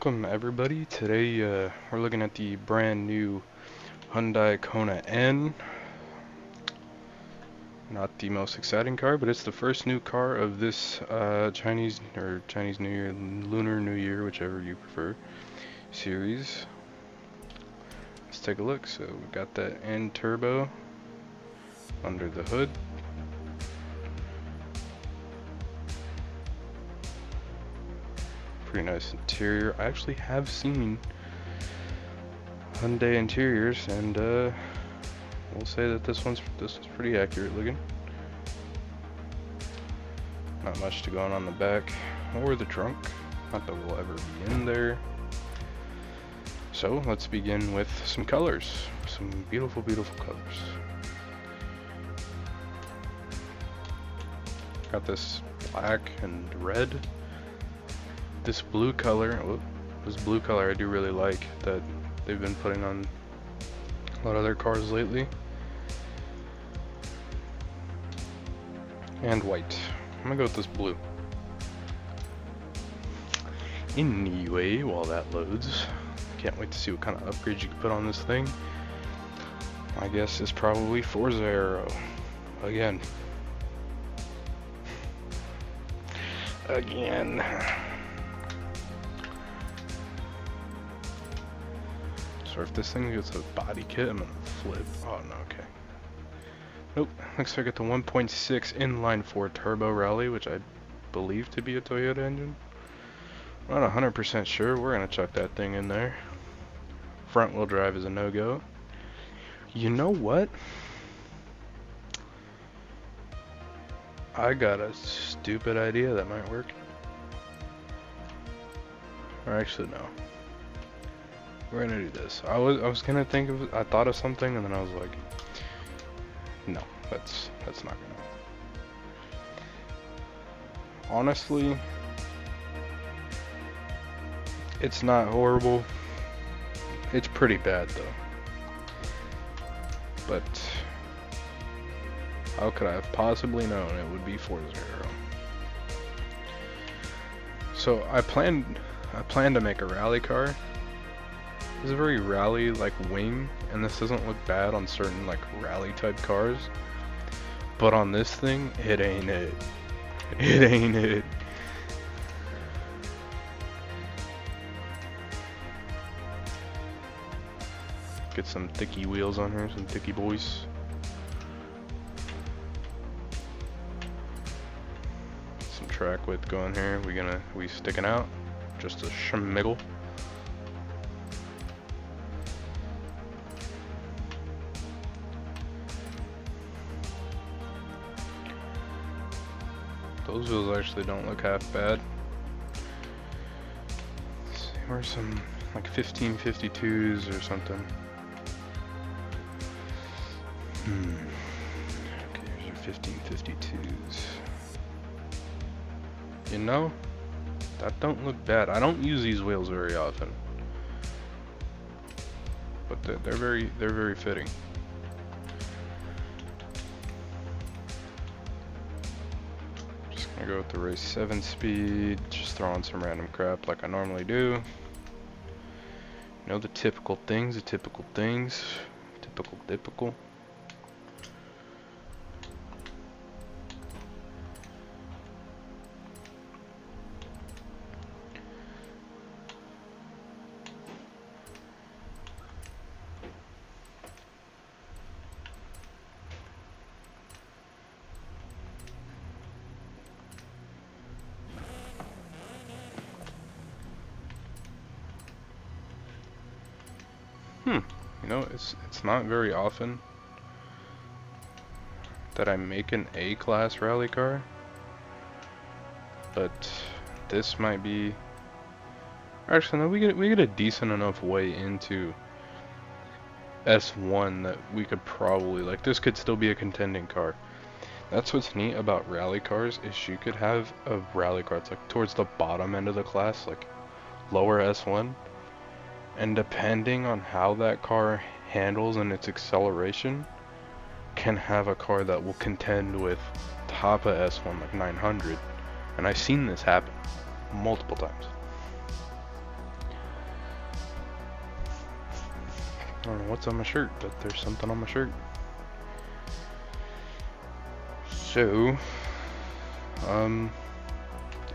Welcome everybody. Today we're looking at the brand new Hyundai Kona N. Not the most exciting car, but it's the first new car of this Chinese New Year, Lunar New Year, whichever you prefer, series. Let's take a look. So we got that N turbo under the hood. Pretty nice interior. I actually have seen Hyundai interiors, and we'll say that this one's pretty accurate looking. Not much to go on the back or the trunk. Not that we'll ever be in there. So let's begin with some colors. Some beautiful, beautiful colors. Got this black and red. This blue color, I do really like that they've been putting on a lot of their cars lately. And white. I'm gonna go with this blue. Anyway, while that loads, can't wait to see what kind of upgrades you can put on this thing. My guess is probably Forza Aero. Again. So if this thing gets a body kit, I'm gonna flip. Oh no, okay. Nope, looks like it's the 1.6 inline 4 turbo rally, which I believe to be a Toyota engine. I'm not 100% sure. We're gonna chuck that thing in there. Front wheel drive is a no-go. You know what? I got a stupid idea that might work. Or actually, no. We're gonna do this. I was gonna think of, I thought of something, and then I was like, no, that's not gonna. Honestly, it's not horrible. It's pretty bad though. But how could I have possibly known it would be Forza Aero? So I planned to make a rally car. It's a very rally-like wing, and this doesn't look bad on certain like rally-type cars. But on this thing, it ain't it. It ain't it. Get some thicky wheels on here, some thicky boys. Some track width going here. We sticking out, just a schmiggle. Those wheels actually don't look half bad. Let's see, where's some like 1552s or something? Okay, here's our 1552s. You know, that don't look bad. I don't use these wheels very often, but they're very fitting. I go with the race 7 speed, just throw on some random crap like I normally do. You know, the typical things, typical. You know, it's not very often that I make an A-class rally car, but this might be. Actually, no, we get a decent enough way into S1 that we could probably, like, this could still be a contending car. That's what's neat about rally cars, is you could have a rally car that's like towards the bottom end of the class, like lower S1. And depending on how that car handles and its acceleration, can have a car that will contend with top of S1 like 900. And I've seen this happen multiple times. don't know what's on my shirt, but there's something on my shirt. So, yeah,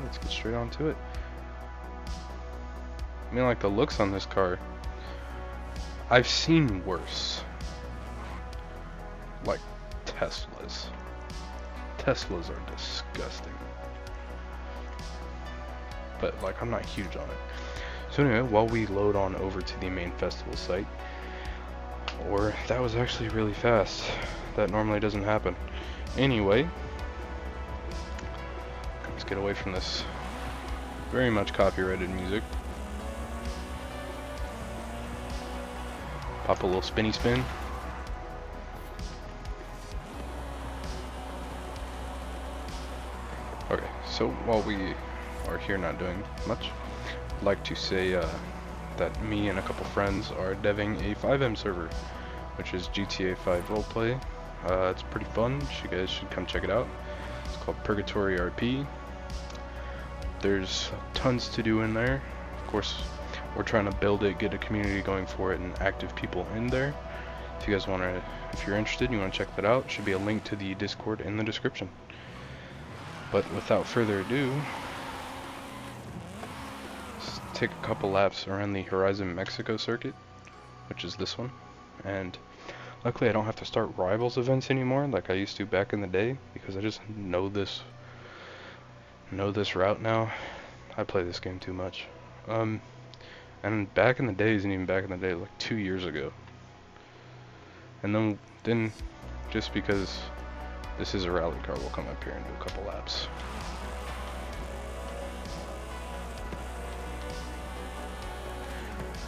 let's get straight on to it. I mean, like, the looks on this car, I've seen worse. Like, Teslas. Teslas are disgusting. But, like, I'm not huge on it. So anyway, while we load on over to the main festival site, or that was actually really fast. That normally doesn't happen. Anyway, let's get away from this very much copyrighted music. Pop a little spinny spin. Okay, so while we are here not doing much, I'd like to say that me and a couple friends are deving a 5M server, which is GTA 5 roleplay. It's pretty fun. You guys should come check it out. It's called Purgatory RP. There's tons to do in there. Of course, we're trying to build it, get a community going for it, and active people in there. If you guys want to, if you're interested, you want to check that out, should be a link to the Discord in the description. But without further ado, let's take a couple laps around the Horizon Mexico circuit, which is this one. And luckily I don't have to start rivals events anymore like I used to back in the day, because I just know this route now. I play this game too much. And back in the days, and even back in the day, like 2 years ago. And then just because this is a rally car, we'll come up here and do a couple laps.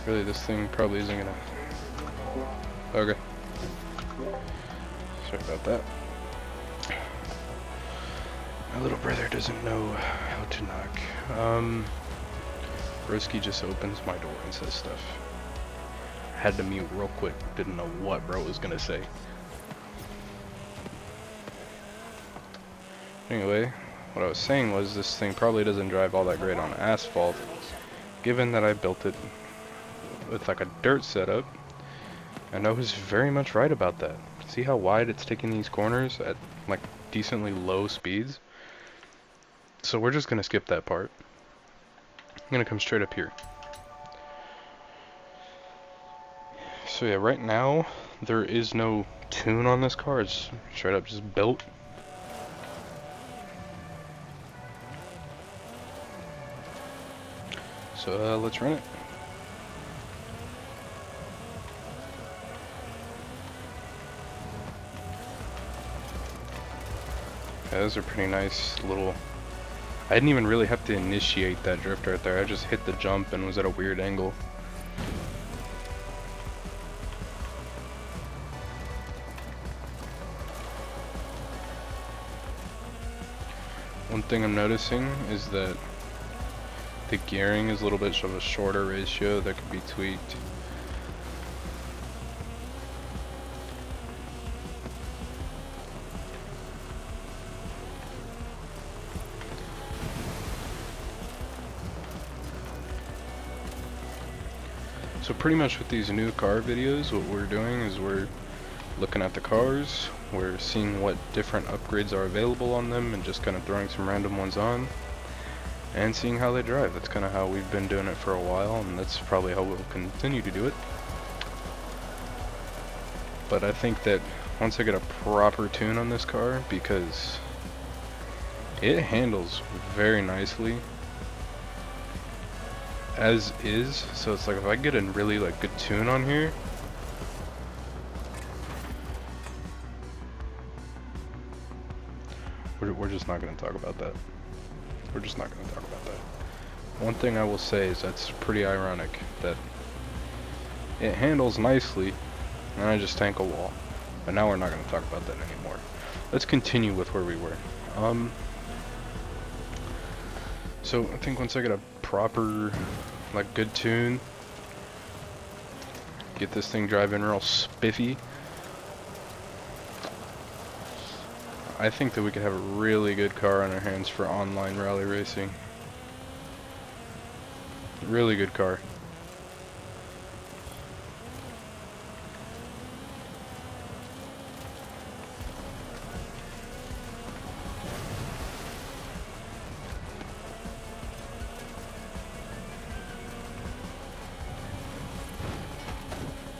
Really, this thing probably isn't gonna... Okay. Sorry about that. My little brother doesn't know how to knock. Broski just opens my door and says stuff. Had to mute real quick. Didn't know what bro was gonna say. Anyway, what I was saying was this thing probably doesn't drive all that great on asphalt, given that I built it with like a dirt setup, and I was very much right about that. See how wide it's taking these corners at like decently low speeds? So we're just gonna skip that part. I'm gonna come straight up here. So yeah, right now there is no tune on this car. It's straight up just built. So let's run it. Yeah, those are pretty nice little... I didn't even really have to initiate that drift right there. I just hit the jump and was at a weird angle. One thing I'm noticing is that the gearing is a little bit of a shorter ratio that could be tweaked. So pretty much with these new car videos, what we're doing is we're looking at the cars, we're seeing what different upgrades are available on them and just kind of throwing some random ones on and seeing how they drive. That's kind of how we've been doing it for a while, and that's probably how we'll continue to do it. But I think that once I get a proper tune on this car, because it handles very nicely as is, so it's like if I get a really like good tune on here, we're just not going to talk about that. We're just not going to talk about that. One thing I will say is that's pretty ironic that it handles nicely and I just tank a wall. But now we're not going to talk about that anymore. Let's continue with where we were. So I think once I get a proper, like, good tune, get this thing driving real spiffy, I think that we could have a really good car on our hands for online rally racing. Really good car.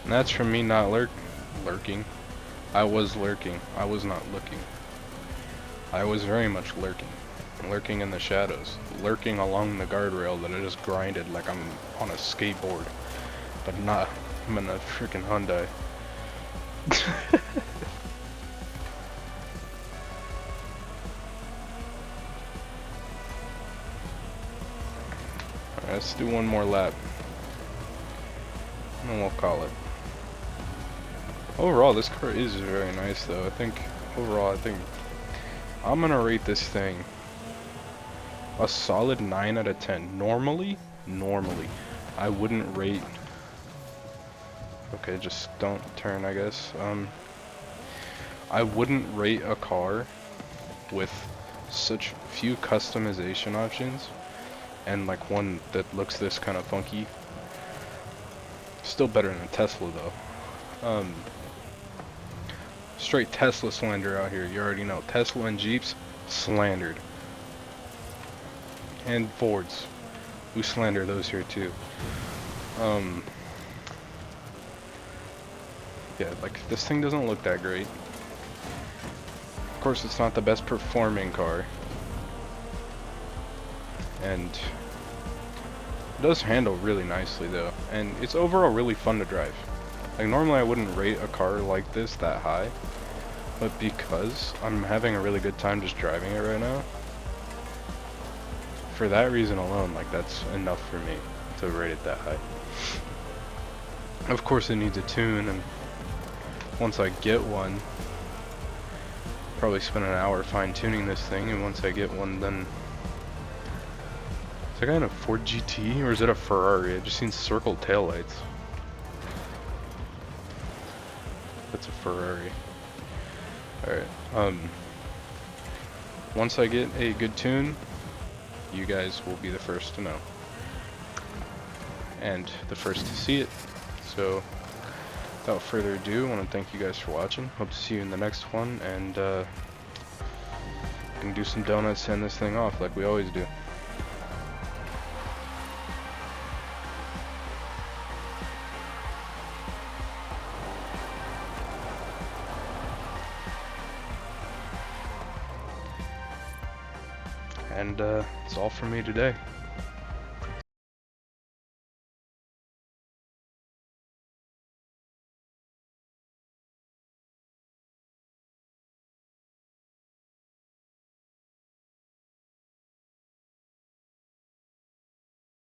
And that's from me not lurking. I was lurking. I was not looking. I was very much lurking. Lurking in the shadows. Lurking along the guardrail that I just grinded like I'm on a skateboard. But not. I'm in a freaking Hyundai. Alright, let's do one more lap. And then we'll call it. Overall, this car is very nice though. Overall, I think I'm gonna rate this thing a solid 9 out of 10. Normally, I wouldn't rate... Okay, just don't turn, I guess. I wouldn't rate a car with such few customization options and like one that looks this kind of funky. Still better than a Tesla though. Straight Tesla slander out here. You already know. Tesla and Jeeps, slandered. And Fords. We slander those here too. Yeah, like this thing doesn't look that great. Of course, it's not the best performing car. And it does handle really nicely though. And it's overall really fun to drive. Like normally I wouldn't rate a car like this that high. But because I'm having a really good time just driving it right now, for that reason alone, like that's enough for me to rate it that high. Of course it needs a tune, and once I get one, probably spend an hour fine-tuning this thing, and once I get one, then... Is that guy in a Ford GT, or is it a Ferrari? I've just seen circled taillights. That's a Ferrari. Alright, once I get a good tune, you guys will be the first to know. And the first to see it. So, without further ado, I want to thank you guys for watching. Hope to see you in the next one, and we can do some donuts and this thing off like we always do. And that's all from me today.